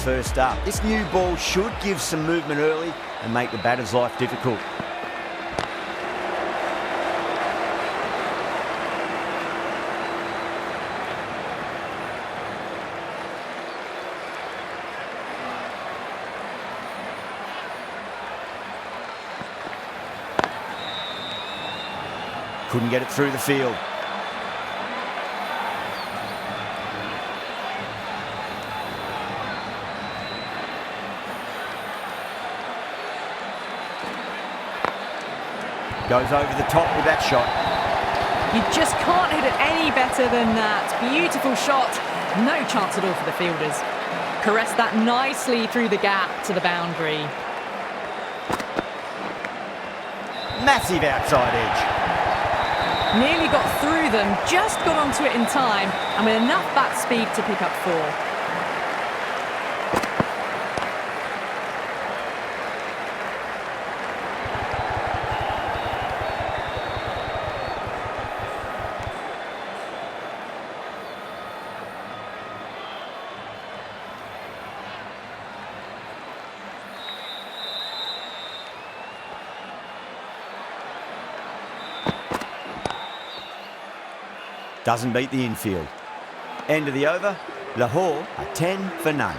first up. This new ball should give some movement early and make the batter's life difficult. Couldn't get it through the field. Goes over the top with that shot. You just can't hit it any better than that. Beautiful shot. No chance at all for the fielders. Caressed that nicely through the gap to the boundary. Massive outside edge. Nearly got through them, just got onto it in time, and with enough bat speed to pick up 4. Doesn't beat the infield. End of the over. Lahore are 10 for none.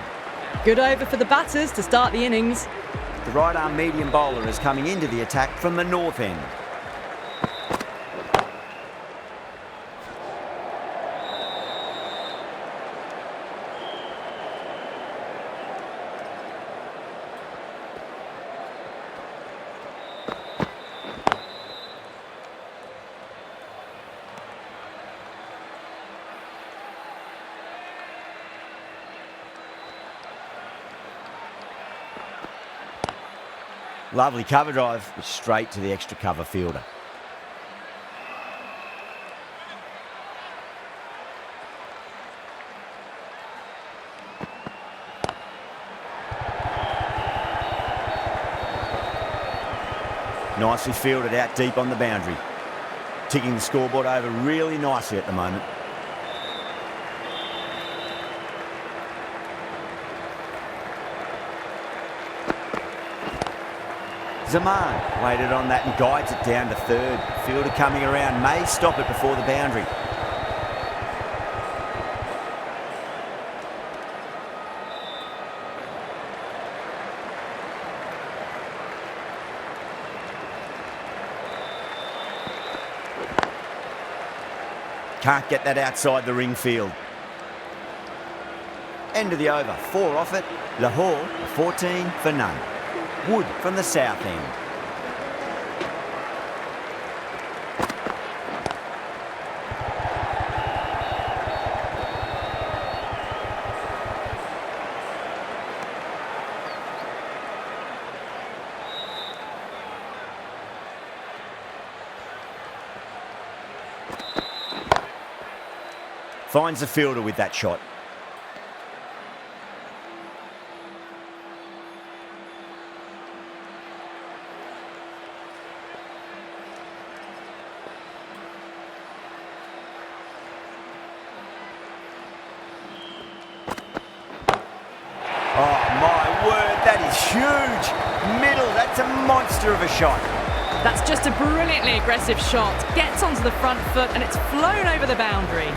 Good over for the batters to start the innings. The right-arm medium bowler is coming into the attack from the north end. Lovely cover drive, straight to the extra cover fielder. Nicely fielded out deep on the boundary. Ticking the scoreboard over really nicely at the moment. Zaman waited on that and guides it down to third. Fielder coming around may stop it before the boundary. Can't get that outside the ring field. End of the over. 4 off it. Lahore 14 for none. Wood from the south end. Finds the fielder with that shot. Oh my word, that is huge. Middle, that's a monster of a shot. That's just a brilliantly aggressive shot. Gets onto the front foot and it's flown over the boundary.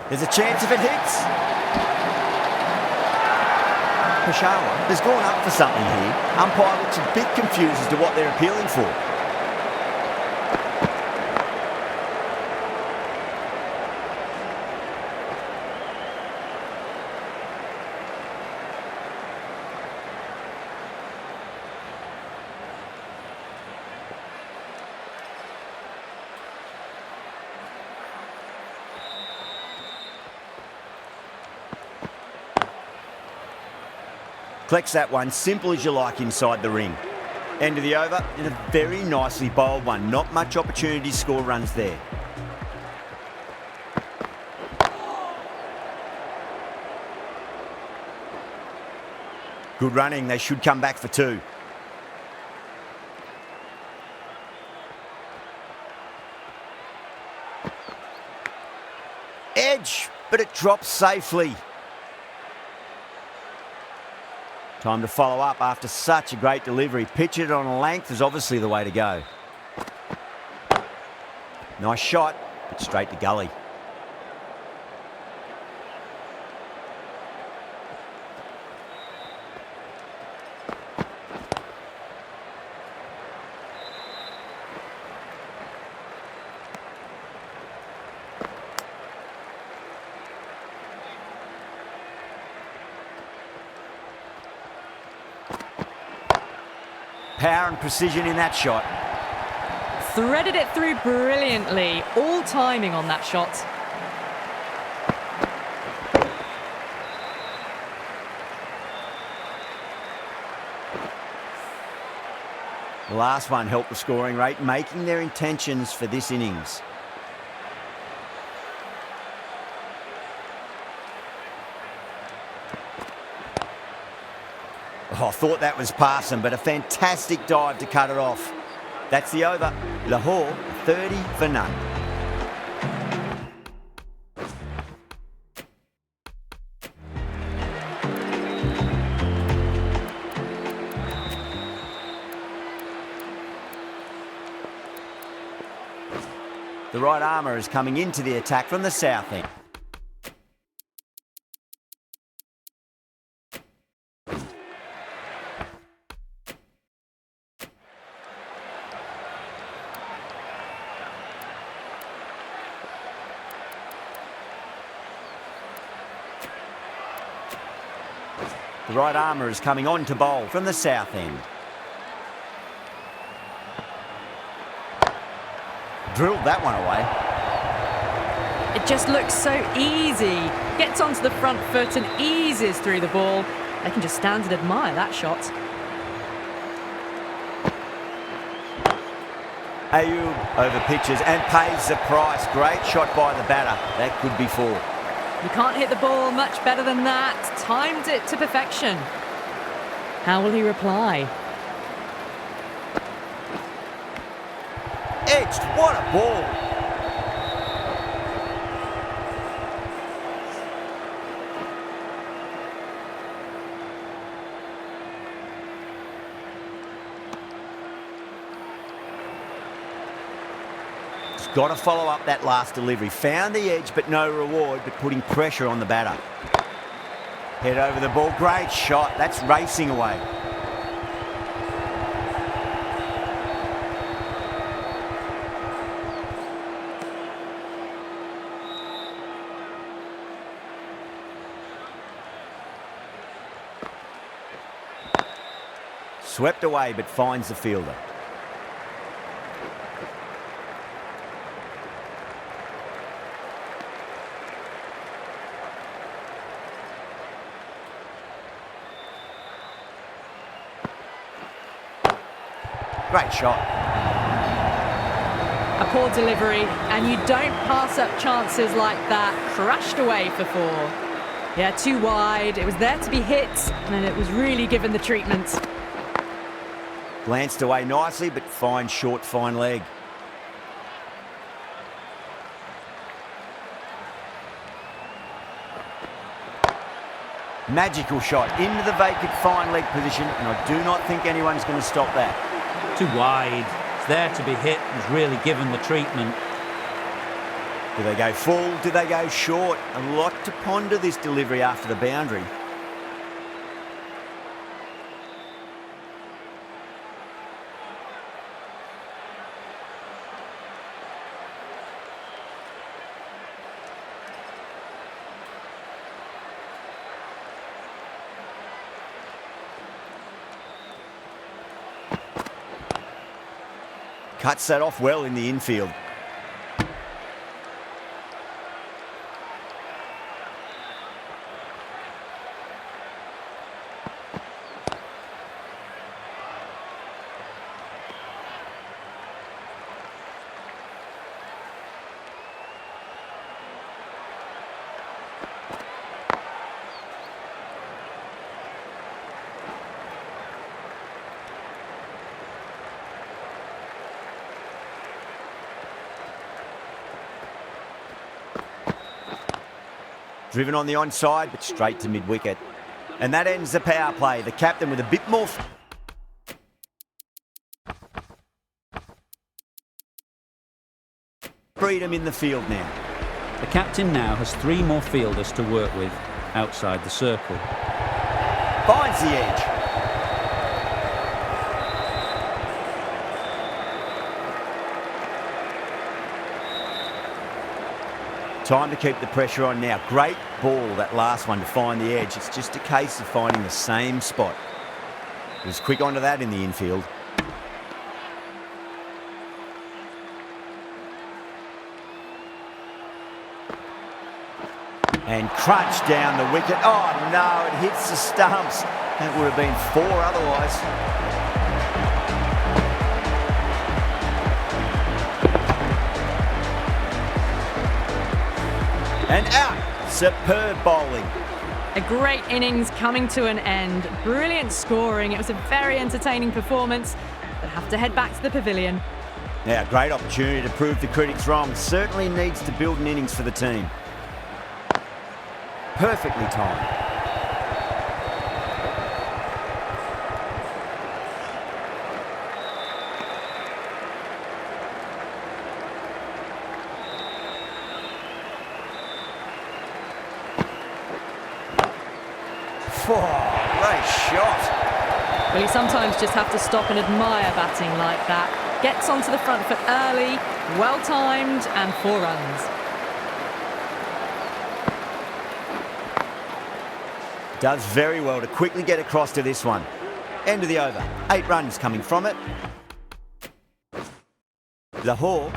There's a chance if it hits. Peshawar has gone up for something here. Umpire looks a bit confused as to what they're appealing for. Collects that one, simple as you like, inside the ring. End of the over, and a very nicely bowled one. Not much opportunity to score runs there. Good running, they should come back for 2. Edge, but it drops safely. Time to follow up after such a great delivery. Pitch it on a length is obviously the way to go. Nice shot, but straight to gully. Power and precision in that shot. Threaded it through brilliantly. All timing on that shot. The last one helped the scoring rate, making their intentions for this innings. Oh, I thought that was passing, but a fantastic dive to cut it off. That's the over. Lahore, 30 for none. The right armour is coming into the attack from the south end. The right armour is coming on to bowl from the south end. Drilled that one away. It just looks so easy. Gets onto the front foot and eases through the ball. They can just stand and admire that shot. Ayub over pitches and pays the price. Great shot by the batter. That could be four. You can't hit the ball much better than that. Timed it to perfection. How will he reply? Edged, what a ball. He's got to follow up that last delivery. Found the edge, but no reward, but putting pressure on the batter. Head over the ball, great shot. That's racing away. Swept away, but finds the fielder. Great shot. A poor delivery, and you don't pass up chances like that. Crashed away for four. Yeah, too wide. It was there to be hit, and it was really given the treatment. Glanced away nicely, but fine short, fine leg. Magical shot into the vacant fine leg position, and I do not think anyone's going to stop that. Too wide. It's there to be hit. It's really given the treatment. Do they go full? Do they go short? A lot to ponder this delivery after the boundary. Cuts that off well in the infield. Driven on the onside, but straight to mid-wicket. And that ends the power play. The captain with a bit more freedom in the field now. The captain now has 3 more fielders to work with outside the circle. Finds the edge. Time to keep the pressure on now. Great ball, that last one, to find the edge. It's just a case of finding the same spot. He was quick onto that in the infield. And crunch down the wicket. Oh no, it hits the stumps. That would have been 4 otherwise. And out. Superb bowling. A great innings coming to an end. Brilliant scoring. It was a very entertaining performance. But have to head back to the pavilion. Now, great opportunity to prove the critics wrong. Certainly needs to build an innings for the team. Perfectly timed. Great shot. Well, you sometimes just have to stop and admire batting like that. Gets onto the front foot early, well timed, and 4 runs. Does very well to quickly get across to this one. End of the over. 8 runs coming from it. Lahore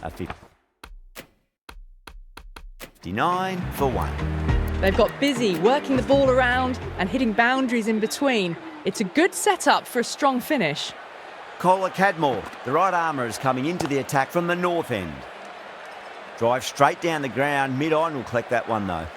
a 59 for 1. They've got busy working the ball around and hitting boundaries in between. It's a good setup for a strong finish. Kohler Cadmore, the right armour, is coming into the attack from the north end. Drive straight down the ground. Mid-on will collect that one though.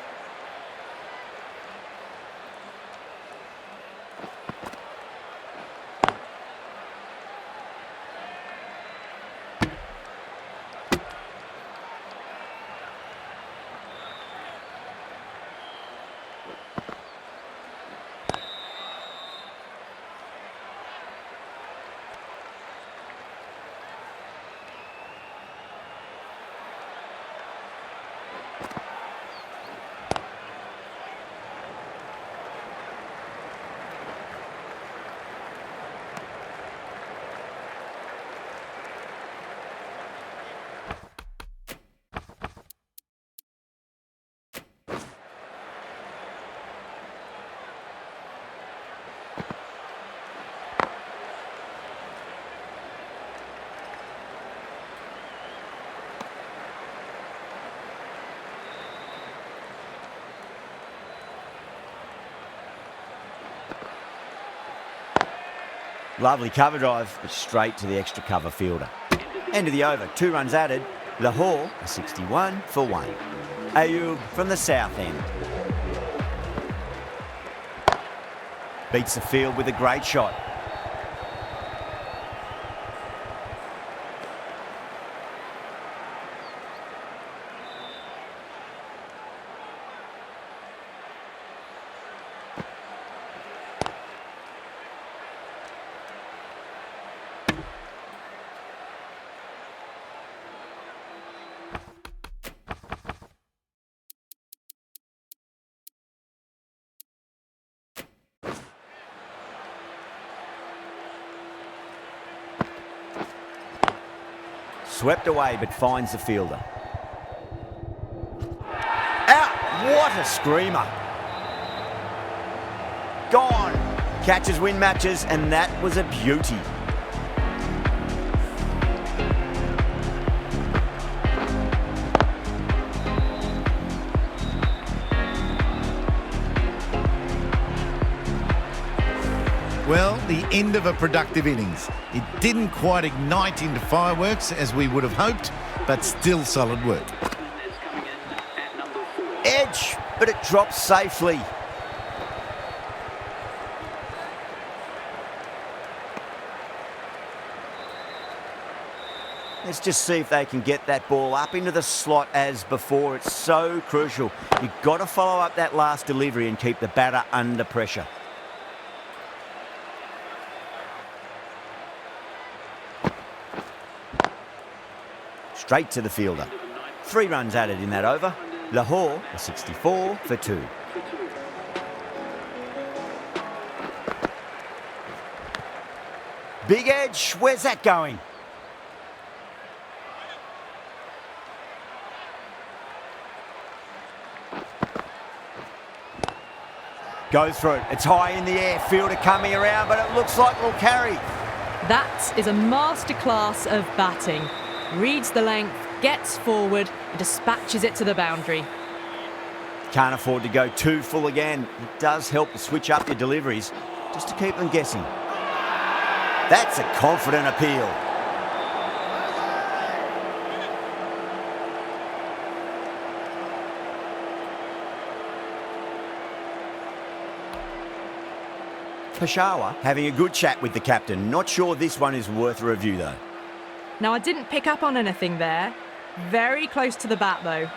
Lovely cover drive, but straight to the extra cover fielder. End of the over, 2 runs added. Lahore, a 61 for 1. Ayub from the south end. Beats the field with a great shot. Swept away, but finds the fielder. Out! What a screamer! Gone! Catches win matches, and that was a beauty. Well, the end of a productive innings. It didn't quite ignite into fireworks as we would have hoped, but still solid work. Edge, but it drops safely. Let's just see if they can get that ball up into the slot as before. It's so crucial. You've got to follow up that last delivery and keep the batter under pressure. Straight to the fielder. 3 runs added in that over. Lahore are 64 for 2. Big edge, where's that going? Goes through it, it's high in the air, fielder coming around, but it looks like it'll carry. That is a masterclass of batting. Reads the length, gets forward, and dispatches it to the boundary. Can't afford to go too full again. It does help to switch up your deliveries, just to keep them guessing. That's a confident appeal. Peshawar having a good chat with the captain. Not sure this one is worth a review though. Now, I didn't pick up on anything there. Very close to the bat though.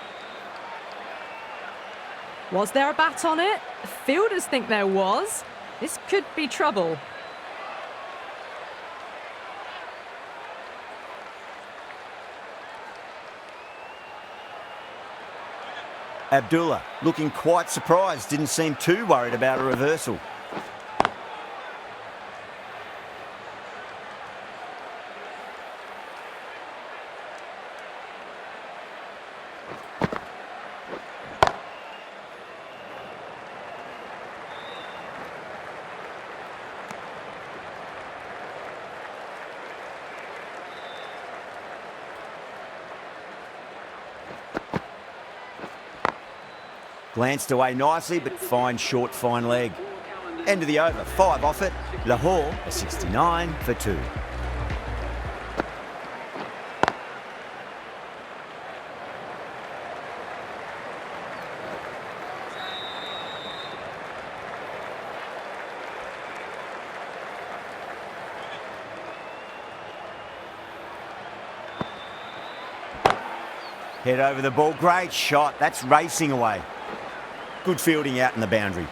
Was there a bat on it? The fielders think there was. This could be trouble. Abdullah looking quite surprised, didn't seem too worried about a reversal. Glanced away nicely, but fine short, fine leg. End of the over, 5 off it. Lahore are 69 for 2. Head over the ball, great shot, that's racing away. Good fielding out in the boundary.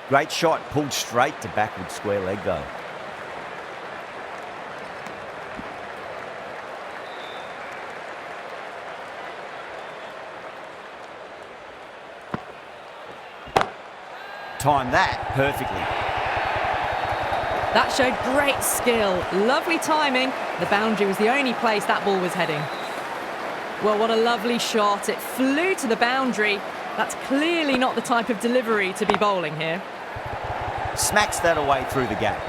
Great shot, pulled straight to backward square leg though. Timed that perfectly. That showed great skill, lovely timing. The boundary was the only place that ball was heading. Well, what a lovely shot. It flew to the boundary. That's clearly not the type of delivery to be bowling here. Smacks that away through the gap.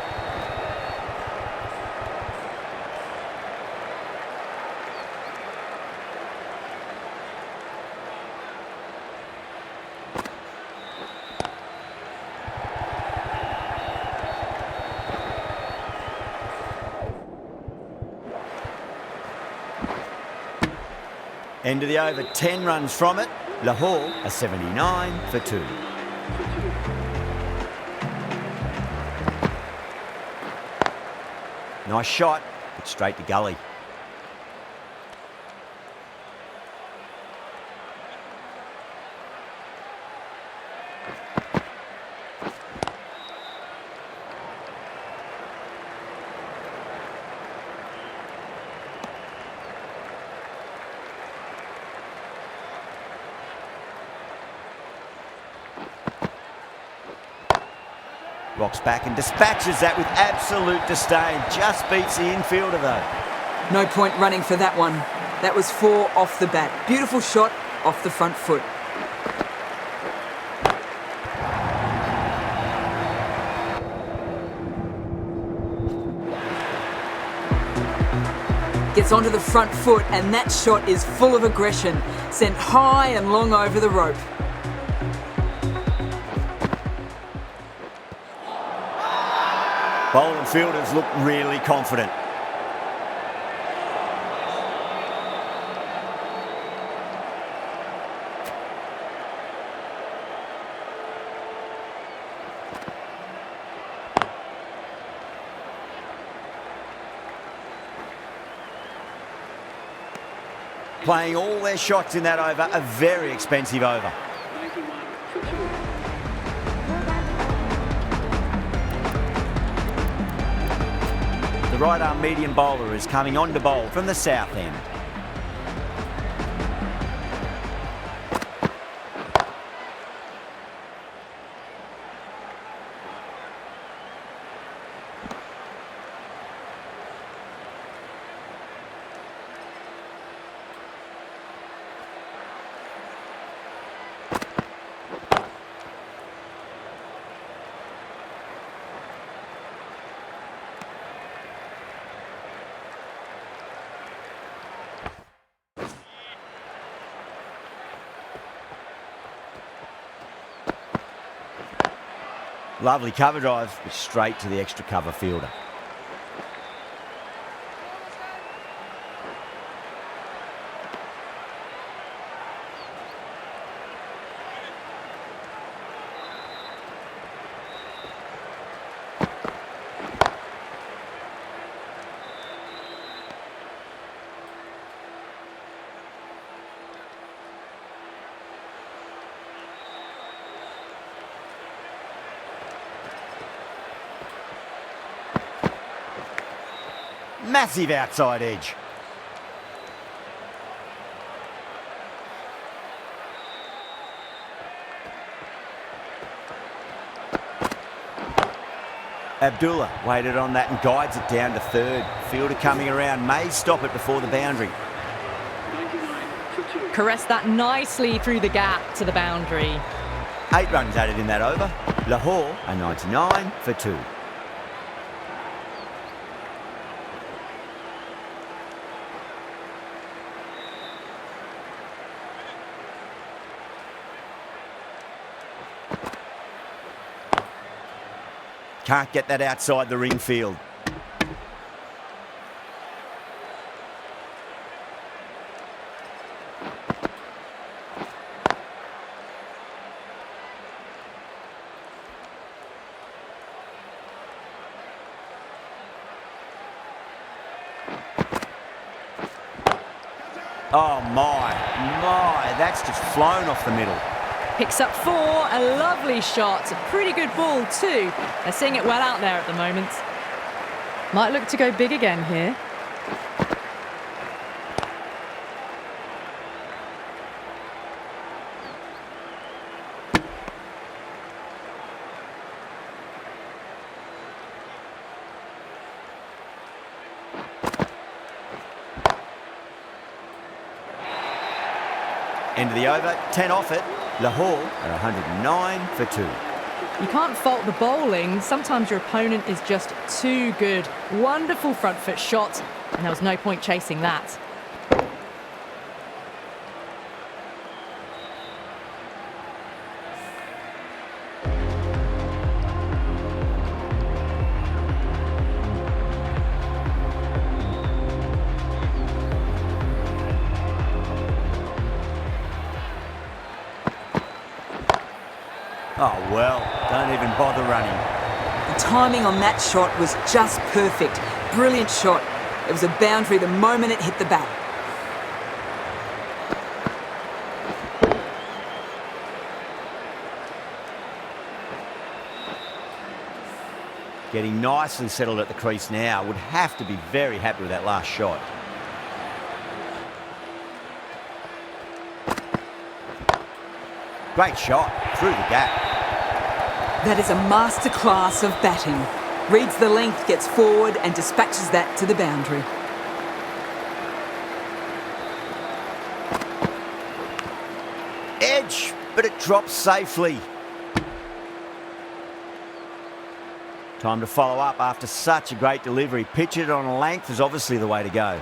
End of the over, 10 runs from it. Lahore are 79 for 2. Nice shot, but straight to gully. Rocks back and dispatches that with absolute disdain. Just beats the infielder though. No point running for that one. That was 4 off the bat. Beautiful shot off the front foot. Gets onto the front foot and that shot is full of aggression. Sent high and long over the rope. Bowling fielders look really confident. playing all their shots in that over, a very expensive over. The right-arm medium bowler is coming on to bowl from the south end. Lovely cover drive, but straight to the extra cover fielder. Massive outside edge. Abdullah waited on that and guides it down to third. Fielder coming around, may stop it before the boundary. Caressed that nicely through the gap to the boundary. 8 runs added in that over. Lahore a 99 for 2. Can't get that outside the ring field. Oh my, that's just flown off the middle. Picks up 4, a lovely shot, a pretty good ball too. They're seeing it well out there at the moment. Might look to go big again here. End of the over, 10 off it. Lahore are 109 for 2. You can't fault the bowling. Sometimes your opponent is just too good. Wonderful front foot shot, and there was no point chasing that. Oh well, don't even bother running. The timing on that shot was just perfect. Brilliant shot. It was a boundary the moment it hit the bat. Getting nicely settled at the crease now. Would have to be very happy with that last shot. Great shot, through the gap. That is a masterclass of batting. Reads the length, gets forward and dispatches that to the boundary. Edge, but it drops safely. Time to follow up after such a great delivery. Pitch it on a length is obviously the way to go.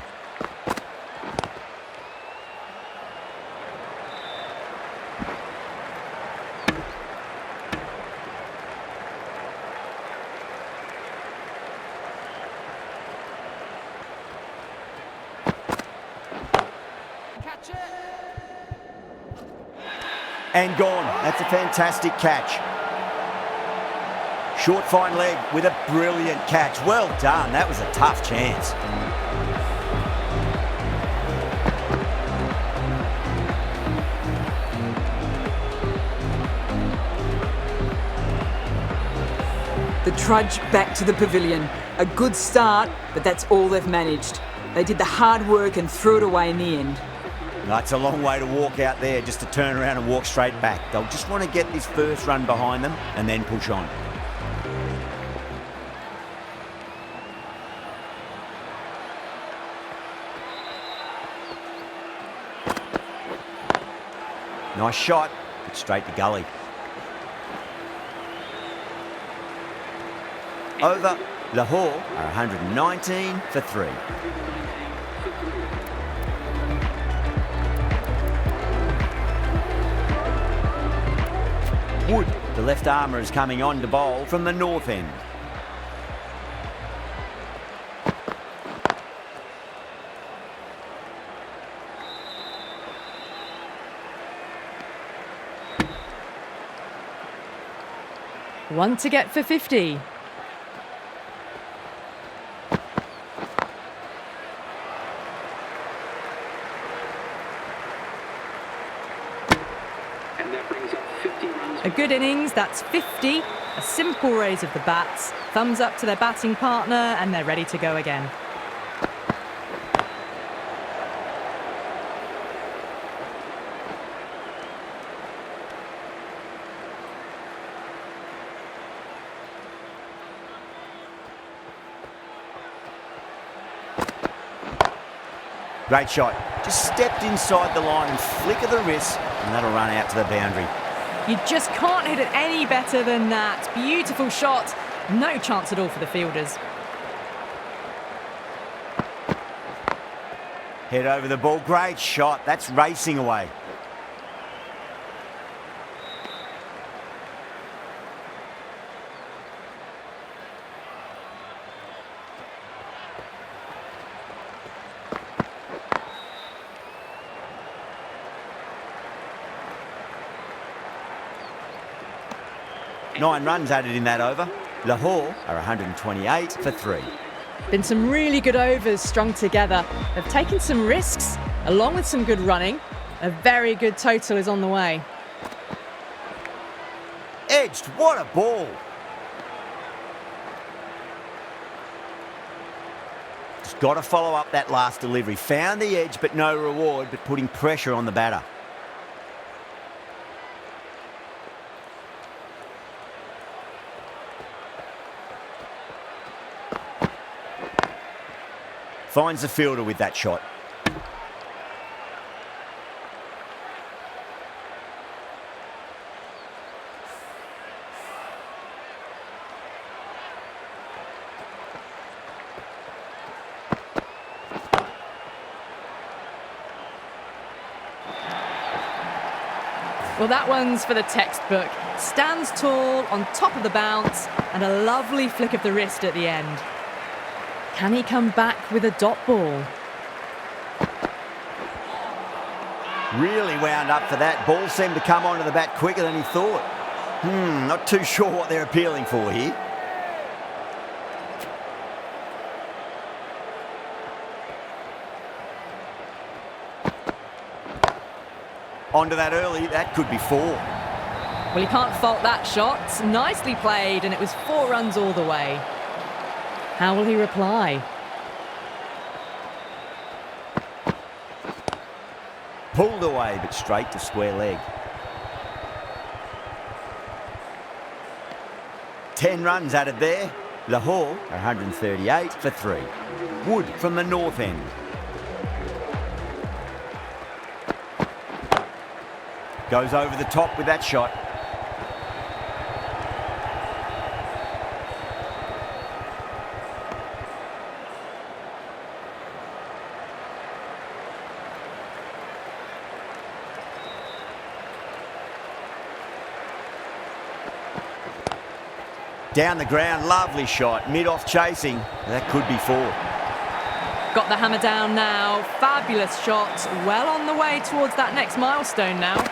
And gone. That's a fantastic catch. Short fine leg with a brilliant catch. Well done. That was a tough chance. The trudge back to the pavilion. A good start, but that's all they've managed. They did the hard work and threw it away in the end. That's a long way to walk out there just to turn around and walk straight back. They'll just want to get this first run behind them and then push on. Nice shot, but straight to gully. Over, Lahore are 119 for 3. Wood, the left armour, is coming on to bowl from the north end. One to get for 50. A good innings, that's 50. A simple raise of the bats. Thumbs up to their batting partner and they're ready to go again. Great shot. Just stepped inside the line and flick of the wrist, and that'll run out to the boundary. You just can't hit it any better than that. Beautiful shot. No chance at all for the fielders. Head over the ball. Great shot. That's racing away. Nine runs added in that over. Lahore are 128 for 3. Been some really good overs strung together. They've taken some risks, along with some good running. A very good total is on the way. Edged. What a ball. Just got to follow up that last delivery. Found the edge, but no reward, but putting pressure on the batter. Finds the fielder with that shot. Well, that one's for the textbook. Stands tall on top of the bounce and a lovely flick of the wrist at the end. Can he come back with a dot ball? Really wound up for that. Ball seemed to come onto the bat quicker than he thought. Not too sure what they're appealing for here. Onto that early, that could be 4. Well, you can't fault that shot. Nicely played, and it was 4 runs all the way. How will he reply? Pulled away, but straight to square leg. 10 runs added there. Lahore are 138 for 3. Wood from the north end. Goes over the top with that shot. Down the ground, lovely shot. Mid-off chasing. That could be 4. Got the hammer down now. Fabulous shot. Well on the way towards that next milestone now.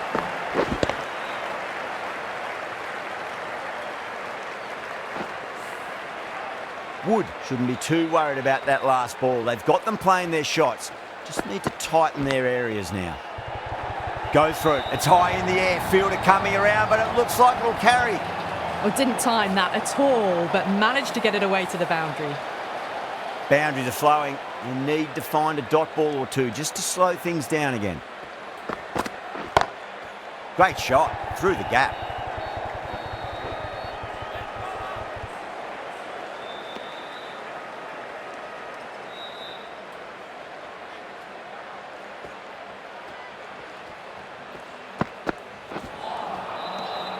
Wood shouldn't be too worried about that last ball. They've got them playing their shots. Just need to tighten their areas now. Goes for it. It's high in the air. Fielder coming around, but it looks like it'll carry. Oh, didn't time that at all, but managed to get it away to the boundary. Boundaries are flowing. You need to find a dot ball or two just to slow things down again. Great shot through the gap.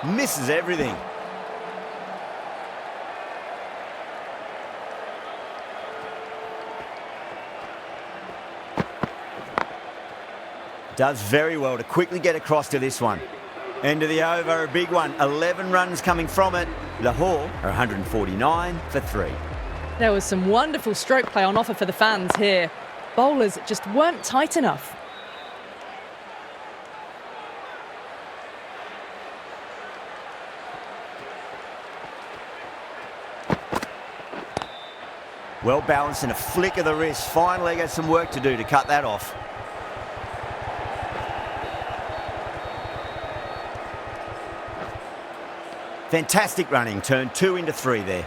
Misses everything. Does very well to quickly get across to this one. End of the over, a big one. 11 runs coming from it. Lahore are 149 for 3. There was some wonderful stroke play on offer for the fans here. Bowlers just weren't tight enough. Well balanced and a flick of the wrist. Fine leg has some work to do to cut that off. Fantastic running, turned 2 into 3 there.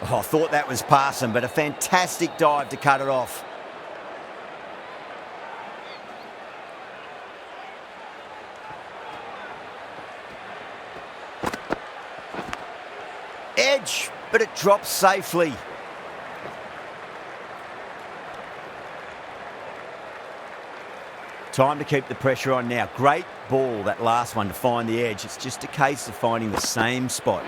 Oh, I thought that was passing, but a fantastic dive to cut it off. Edge, but it drops safely. Time to keep the pressure on now. Great ball, that last one, to find the edge. It's just a case of finding the same spot.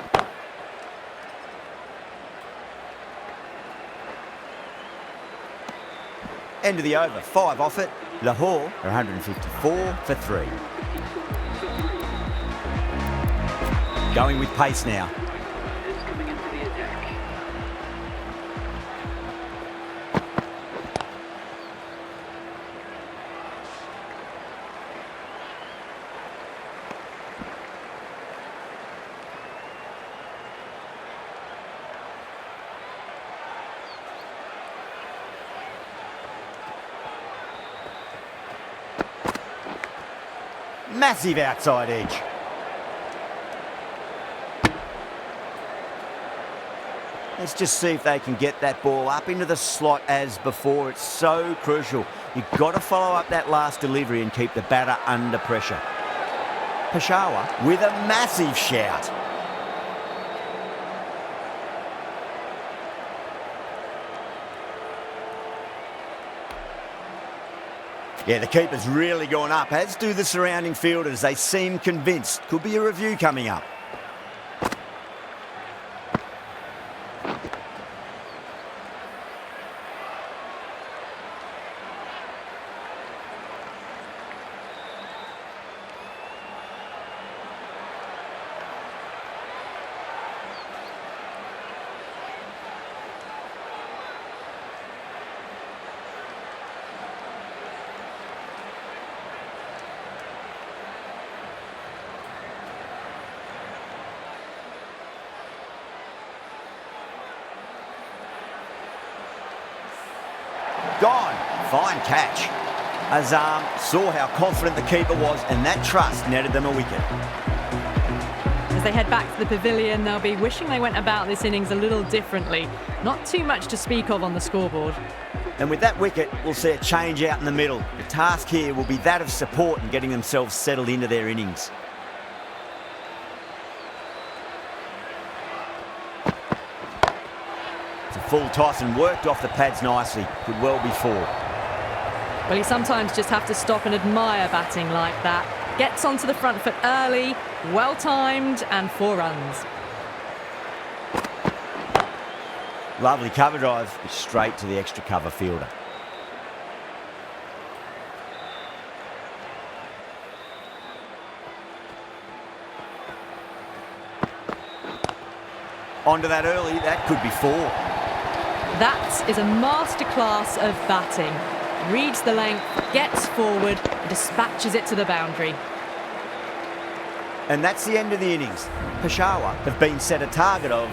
End of the over, 5 off it. Lahore are 154 for 3. Going with pace now. Massive outside edge. Let's just see if they can get that ball up into the slot as before. It's so crucial. You've got to follow up that last delivery and keep the batter under pressure. Peshawar with a massive shout. Yeah, the keeper's really gone up, as do the surrounding fielders. They seem convinced. Could be a review coming up. Gone. Fine catch. Azam saw how confident the keeper was, and that trust netted them a wicket. As they head back to the pavilion, they'll be wishing they went about this innings a little differently. Not too much to speak of on the scoreboard. And with that wicket, we'll see a change out in the middle. The task here will be that of support and getting themselves settled into their innings. Full toss and worked off the pads nicely. Could well be 4. Well, you sometimes just have to stop and admire batting like that. Gets onto the front foot early, well-timed, and 4 runs. Lovely cover drive, straight to the extra cover fielder. Onto that early, that could be 4. That is a masterclass of batting. reads the length, gets forward, and dispatches it to the boundary. And that's the end of the innings. Peshawar have been set a target of